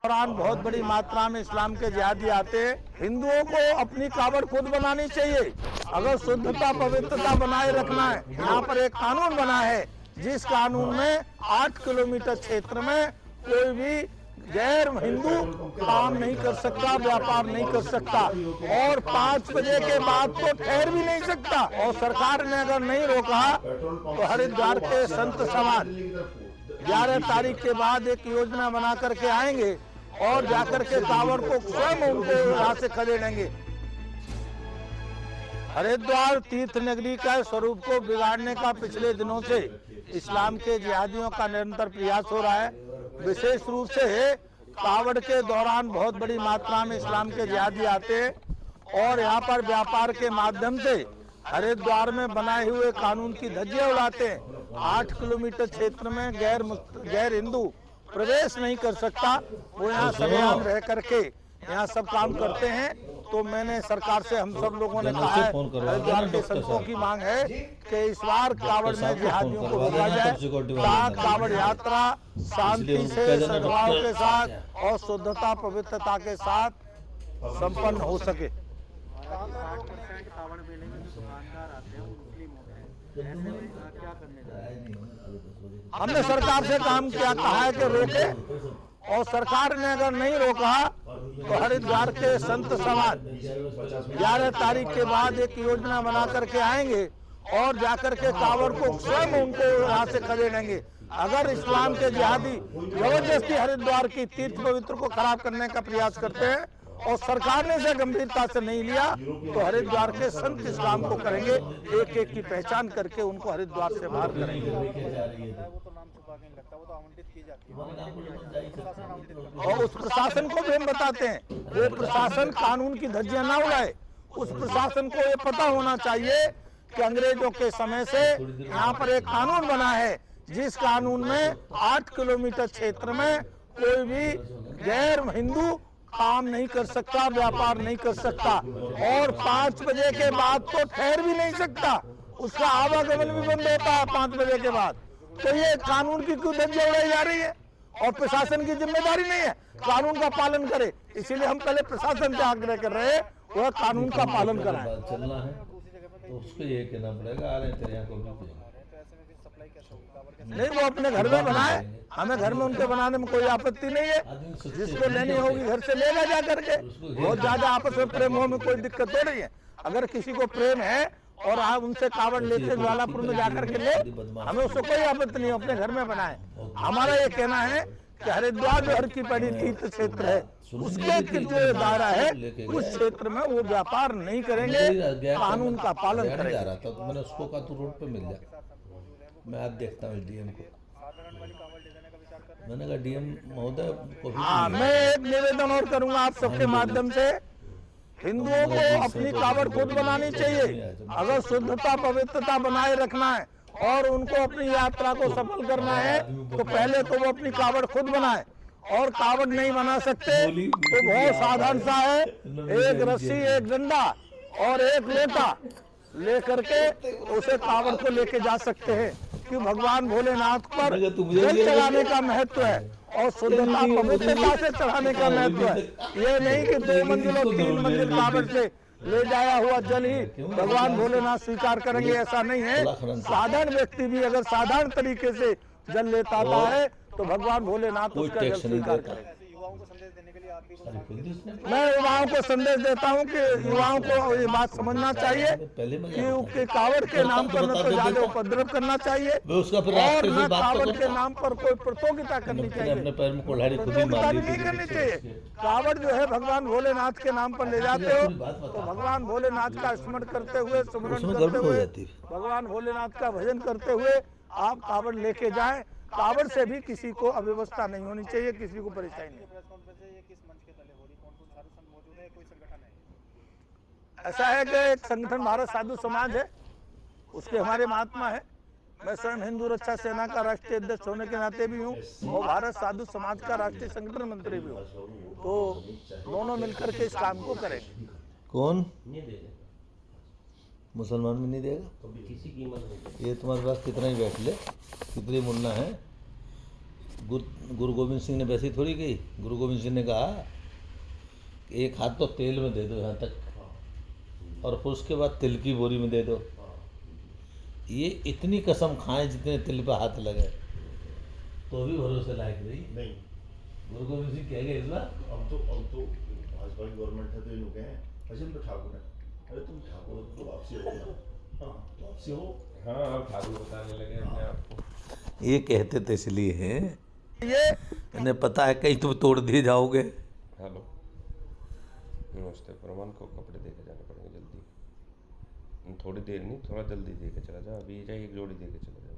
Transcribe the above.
दौरान बहुत बड़ी मात्रा में इस्लाम के जिहादी आते हैं। हिंदुओं को अपनी कावड़ खुद बनानी चाहिए। अगर शुद्धता पवित्रता बनाए रखना है, यहाँ पर एक कानून बना है जिस कानून में 8 किलोमीटर क्षेत्र में कोई भी गैर हिंदू काम नहीं कर सकता, व्यापार नहीं कर सकता और 5 बजे के बाद तो ठहर भी नहीं सकता। और सरकार ने अगर नहीं रोका तो हरिद्वार के संत समाज 11 तारीख के बाद एक योजना बना करके आएंगे और जाकर के कावड़ को स्वयं उनके यहाँ से खदेड़ेंगे। हरिद्वार तीर्थ नगरी का स्वरूप को बिगाड़ने का पिछले दिनों से इस्लाम के जिहादियों का निरंतर प्रयास हो रहा है। विशेष रूप से कावड़ के दौरान बहुत बड़ी मात्रा में इस्लाम के जिहादी आते हैं और यहाँ पर व्यापार के माध्यम से हरिद्वार में बनाए हुए कानून की धज्जियां उड़ाते हैं। 8 किलोमीटर क्षेत्र में गैर हिंदू प्रवेश नहीं कर सकता, वो यहाँ सरेआम रह करके यहाँ सब काम करते हैं। तो मैंने सरकार से, हम सब लोगों ने कहा है, हरिद्वार के संतों की मांग है कि इस बार कावड़ में जिहादियों को रोका जाए ताकि कावड़ यात्रा शांति से, सद्भाव के साथ और शुद्धता पवित्रता के साथ संपन्न हो सके। हमने सरकार से काम किया, कहा है कि रोके, और सरकार ने अगर नहीं रोका तो हरिद्वार के संत समाज 11 तारीख के बाद एक योजना बना करके आएंगे और जाकर के कावड़ को स्वयं उनके यहाँ से खदेड़ेंगे। अगर इस्लाम के जिहादी जबरदस्ती हरिद्वार की तीर्थ पवित्र को खराब करने का प्रयास करते हैं और सरकार ने इसे गंभीरता से नहीं लिया तो हरिद्वार के संत इस्लाम को करेंगे, एक एक की पहचान करके उनको हरिद्वार से बाहर करेंगे। और उस प्रशासन को भी हम बताते हैं, वो प्रशासन कानून की धज्जियां ना उड़ाए। उस प्रशासन को ये पता होना चाहिए कि अंग्रेजों के समय से यहाँ पर एक कानून बना है जिस कानून में 8 किलोमीटर क्षेत्र में कोई भी गैर हिंदू काम नहीं कर सकता, व्यापार नहीं कर सकता और 5 बजे के बाद तो ठहर भी नहीं सकता, उसका आवागमन भी बंद होता है 5 बजे के बाद। तो ये कानून की क्यों धज्जियां उड़ाई जा रही है और प्रशासन की जिम्मेदारी नहीं है कानून का पालन करे। इसीलिए हम पहले प्रशासन से आग्रह कर रहे हैं वह कानून का पालन कराए। चलना है तो उसको ये कहना पड़ेगा, आ रहे तेरे यहाँ को नहीं, वो अपने घर में बनाए, हमें घर में उनके बनाने में कोई आपत्ति नहीं है। जिसको लेनी होगी घर से लेगा जा करके। बहुत ज्यादा आपस में प्रेम हो में कोई दिक्कत हो रही है। अगर किसी को प्रेम है और आप उनसे कावड़ लेके ज्वालापुर में जाकर के ले, हमें उसको कोई आपत्ति नहीं, अपने घर में बनाए। हमारा ये कहना है कि हरिद्वार जो हर की पड़ी तीर्थ क्षेत्र है उसके जो दायरा है उस क्षेत्र में वो व्यापार नहीं करेंगे, कानून का पालन करेंगे। तो मैंने उसको कहा तू रोड पे मिल जा, मैं आज देखता हूँ डीएम को। मैंने कहा डीएम महोदय को भी मैं एक निवेदन और करूंगा आप सबके माध्यम से, हिंदुओं को अपनी कावड़ खुद बनानी चाहिए। अगर शुद्धता पवित्रता बनाए रखना है और उनको अपनी यात्रा को सफल करना है तो पहले तो वो अपनी कावड़ खुद बनाए। और कावड़ नहीं बना सकते तो बहुत साधारण सा है, एक रस्सी, एक डंडा और एक लोटा लेकर के उसे कावड़ को लेके जा सकते हैं कि भगवान भोलेनाथ पर जल चढ़ाने का महत्व है और शुद्धता पवित्रता से चढ़ाने का महत्व है। ये नहीं कि 2 मंजिल और 3 मंजिल कावड़ से ले जाया हुआ जल ही भगवान भोलेनाथ स्वीकार करेंगे, ऐसा नहीं है। साधारण व्यक्ति भी अगर साधारण तरीके से जल लेता है तो भगवान भोलेनाथ उसका जल स्वीकार करेंगे। मैं युवाओं को संदेश देता हूं कि युवाओं को ये बात समझना चाहिए कि कावड़ के नाम पर न तो ज्यादा उपद्रव करना चाहिए और न कावड़ के नाम पर कोई प्रतियोगिता करनी चाहिए। प्रतियोगिता भी नहीं करनी चाहिए। कावड़ जो है भगवान भोलेनाथ के नाम पर ले जाते हो तो भगवान भोलेनाथ का स्मरण करते हुए, सुमरन करते हुए, भगवान भोलेनाथ का भजन करते हुए आप कावड़ लेके जाएं। कावड़ से भी किसी को अव्यवस्था नहीं होनी चाहिए, किसी को परेशानी नहीं। ऐसा है कि एक संगठन भारत साधु समाज है, उसके हमारे महात्मा है। मैं स्वयं हिंदू रक्षा सेना का राष्ट्रीय अध्यक्ष होने के नाते भी हूँ और भारत साधु समाज का राष्ट्रीय संगठन मंत्री भी हूँ। तो दोनों मिलकर के इस काम को करेंगे। कौन मुसलमान भी नहीं देगा? ये तुम्हारे पास कितना ही बैठ ले, कितनी मुन्ना है, गुरु गोविंद सिंह ने वैसे ही थोड़ी कही। गुरु गोविंद सिंह ने कहा कि एक हाथ तो तेल में दे दो यहाँ तक, और फिर उसके बाद तिल की बोरी में दे दो। ये इतनी कसम खाएं जितने तिल पे हाथ लगे, तो भी भरोसे लायक नहीं। गुरु गोविंद सिंह कह गए इस बार। अब तो भाजपा की गवर्नमेंट है तो ये लोग हैं, अजय तो ठाकुर है। अरे तुम ठाकुर हो तो वापसी हो ना। हाँ वापसी हो। हाँ अब ठाकुर बताने लगे अपने आप को। ये कहते तो इसलिए हैं, ये इन्हें पता है कहीं तुम तोड़ दिए जाओगे। हेलो नमस्ते। प्रमाण को कपड़े दे के जाने पड़ेंगे जल्दी, थोड़ी देर नहीं, थोड़ा जल्दी दे के चला जा। अभी जाए एक जोड़ी दे के चला जा।